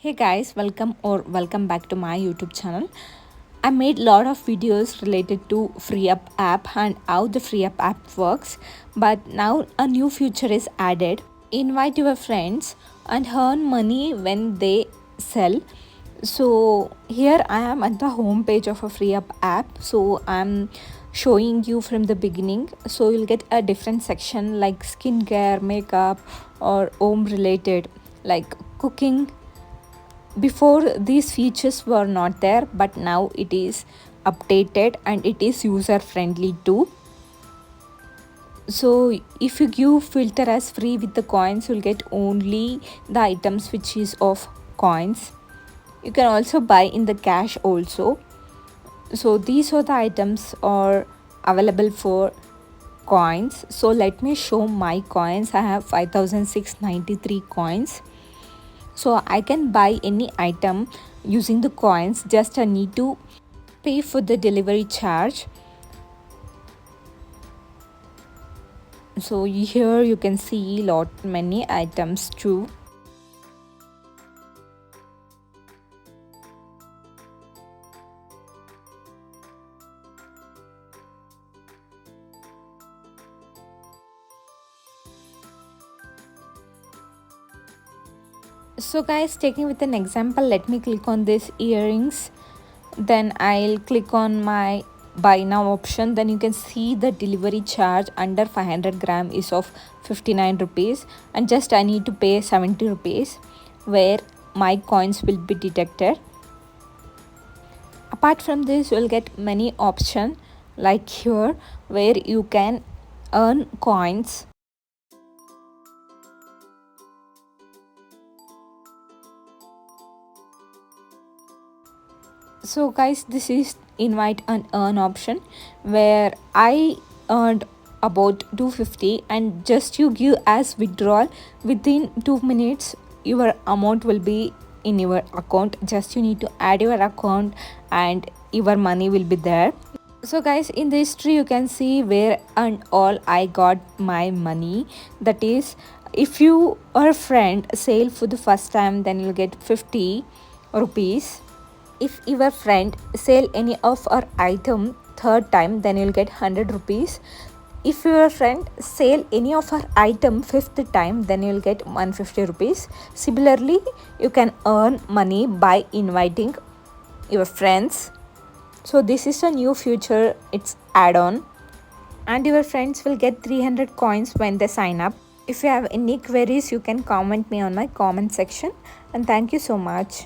Hey guys, welcome back to my YouTube channel. I made a lot of videos related to freeup app and how the freeup app works, but now a new feature is added. Invite your friends and earn money when they sell. So here I am at the home page of a freeup app. So I'm showing you from the beginning. So you'll get a different section like skincare, makeup, or home related like cooking. Before, these features were not there, but now it is updated and it is user friendly too. So if you give filter as free with the coins, you'll get only the items which is of coins. You can also buy in the cash also. So these are the items are available for coins. So let me show my coins. I have 5693 coins. So I can buy any item using the coins. Just I need to pay for the delivery charge. So here you can see many items too. So guys, taking with an example, let me click on this earrings, then I'll click on my buy now option. Then you can see the delivery charge under 500 gram is of 59 rupees, and just I need to pay 70 rupees where my coins will be deducted. Apart from this, you'll get many options like here where you can earn coins. So guys, this is invite and earn option where I earned about 250, and just you give as withdrawal within 2 minutes your amount will be in your account. Just you need to add your account and your money will be there. So guys, in the history you can see where and all I got my money. That is, if you or a friend sale for the first time, then you'll get 50 rupees. If your friend sell any of our item third time, then you'll get 100 rupees. If your friend sell any of our item fifth time, then you'll get 150 rupees. Similarly, you can earn money by inviting your friends. So this is a new feature, it's add-on, and your friends will get 300 coins when they sign up. If you have any queries, you can comment me on my comment section, and thank you so much.